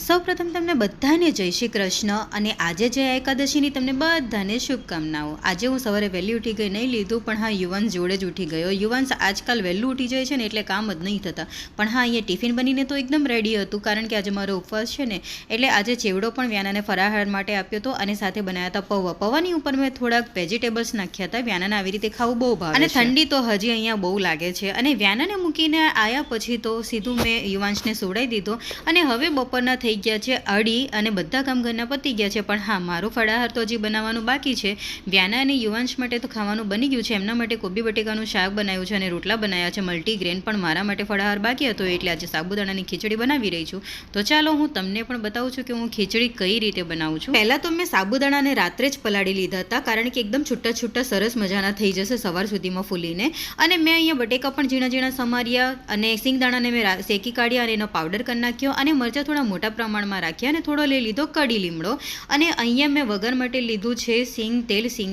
સૌપ્રથમ તમને બધાને જય શ્રી કૃષ્ણ અને આજે જય એકાદશીની તમને બધાને શુભકામનાઓ। આજે હું સવારે વહેલી ઉઠી ગઈ, નહીં લીધું પણ હા યુવાંશ જોડે જ ઉઠી ગયો। યુવાંશ આજકાલ વહેલું ઉઠી જાય છે ને એટલે કામ જ નહીં થતા, પણ હા અહીંયા ટિફિન બનીને તો એકદમ રેડી હતું, કારણ કે આજે મારો ઉપવાસ છે ને એટલે આજે ચેવડો પણ વ્યાનાને ફરાહાર માટે આપ્યો હતો અને સાથે બનાવ્યા હતા પૌવા। પૌવાની ઉપર મેં થોડાક વેજીટેબલ્સ નાખ્યા હતા, વ્યાનાને આવી રીતે ખાવું બહુ ભાવે અને ઠંડી તો હજી અહીંયા બહુ લાગે છે। અને વ્યાનાને મૂકીને આવ્યા પછી તો સીધું મેં યુવાંશને સોડાઈ દીધો અને હવે બપોરના થઈ ગયા છે 2:30 અને બધા કામ ઘરના પતી ગયા છે, પણ હા મારું ફળાહાર તો હજી બનાવવાનું બાકી છે। વ્યાના અને યુવાંશ માટે તો ખાવાનું બની ગયું છે, એમના માટે કોબી બટેકાનું શાક બનાવ્યું છે અને રોટલા બનાવ્યા છે મલ્ટીગ્રેન, પણ મારા માટે ફળાહાર બાકી હતો એટલે આજે સાબુદાણાની ખીચડી બનાવી રહી છું। તો ચાલો હું તમને પણ બતાવું છું કે હું ખીચડી કઈ રીતે બનાવું છું। પહેલાં તો મેં સાબુદાણાને રાત્રે જ પલાળી લીધા હતા, કારણ કે એકદમ છૂટા છૂટા સરસ મજાના થઈ જશે સવાર સુધીમાં ફૂલીને। અને મેં અહીંયા બટેકા પણ ઝીણા ઝીણા સમાર્યા અને સિંગદાણાને મેં શેકી કાઢ્યા અને એનો પાવડર કરી નાખ્યો અને મરચાં થોડા મોટા પ્રમાણમાં રાખ્યા અને થોડો લઈ લીધો કડી લીમડો। અને અહીંયા મેં વઘાર માટે લીધું છે સિંગ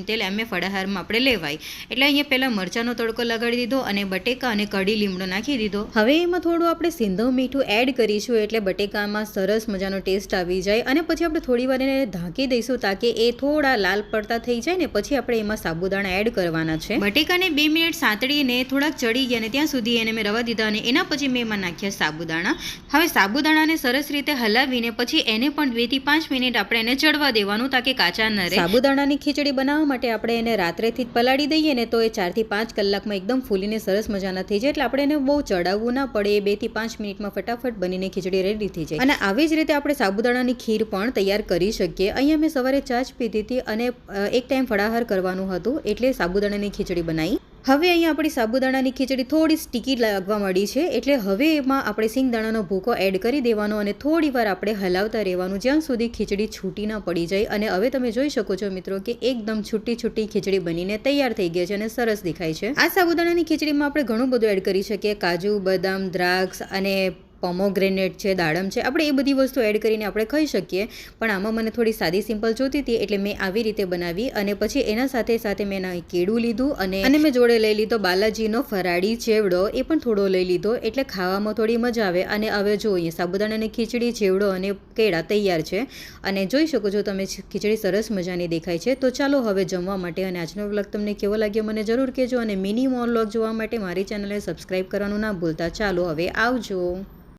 તેલ એમ મેં ફળાહારમાં આપણે લેવાય એટલે અહીંયા પહેલાં મરચાંનો તડકો લગાડી દીધો અને બટેકા અને કડી લીમડો નાખી દીધો। હવે એમાં થોડું આપણે સિંધવ મીઠું એડ કરીશું એટલે બટેકામાં સરસ મજાનો ટેસ્ટ આવી જાય અને પછી આપણે થોડી વાર એને ઢાંકી દઈશું તાકે એ થોડા લાલ પડતા થઈ જાય ને પછી આપણે એમાં સાબુદાણા એડ કરવાના છે। બટેકાને 2 મિનિટ સાંતળીને થોડાક ચડી ગયા ને ત્યાં સુધી એને મેં રવા દીધા અને એના પછી મેં એમાં નાખ્યા સાબુદાણા। હવે સાબુદાણાને સરસ રીતે હલાવીને પછી એને પણ 2 થી 5 મિનિટ આપણે એને ચડવા દેવાનું તાકે કાચા ન રહે। સાબુદાણાની ખીચડી બનાવવા માટે આપણે એને રાત્રેથી જ પલાળી દઈએ ને તો એ 4 થી 5 કલાકમાં એકદમ ફૂલીને સરસ મજાના થઈ જાય, એટલે આપણે એને બહુ ચડાવવું ના પડે, 2 થી 5 મિનિટમાં ફટાફટ બનીને ખીચડી રેડી થઈ જાય। અને આવી જ રીતે આપણે સાબુદાણાની ખીર પણ તૈયાર કરી શકીએ। અહીંયા મેં સવારે ચા જ પીધી હતી અને એક ટાઈમ ફળાહાર કરવાનું હતું એટલે સાબુદાણાની ખીચડી બનાવી। હવે અહીંયા આપણી સાબુદાણાની ખીચડી થોડી સ્ટીકી લાગવા મળી છે એટલે હવે એમાં આપણે સિંગદાણાનો ભૂકો એડ કરી દેવાનો અને થોડી વાર આપણે હલાવતા રહેવાનું જ્યાં સુધી ખીચડી છૂટી ના પડી જાય। અને હવે તમે જોઈ શકો છો મિત્રો કે એકદમ છૂટી છૂટી ખીચડી બનીને તૈયાર થઈ ગઈ છે અને સરસ દેખાય છે। આ સાબુદાણાની ખીચડીમાં આપણે ઘણું બધું એડ કરી શકીએ, કાજુ બદામ દ્રાક્ષ અને પોમોગ્રેનેટ છે, દાડમ છે, આપણે એ બધી વસ્તુ એડ કરીને આપણે ખાઈ શકીએ, પણ આમાં મને થોડી સાદી સિમ્પલ જોતી હતી એટલે મેં આવી રીતે બનાવી। અને પછી એના સાથે સાથે મેં કેળું લીધું અને મેં જોડે લઈ લીધો બાલાજીનો ફરાળી ચેવડો, એ પણ થોડો લઈ લીધો એટલે ખાવામાં થોડી મજા આવે। અને હવે જોઈએ સાબુદાણાની ખીચડી, ચેવડો અને કેળા તૈયાર છે અને જોઈ શકો છો તમે ખીચડી સરસ મજાની દેખાય છે। તો ચાલો હવે જમવા માટે। અને આજનો વ્લોગ તમને કેવો લાગ્યો મને જરૂર કહેજો અને મિની વ્લોગ જોવા માટે મારી ચેનલને સબસ્ક્રાઈબ કરવાનું ના ભૂલતા। ચાલો હવે આવજો।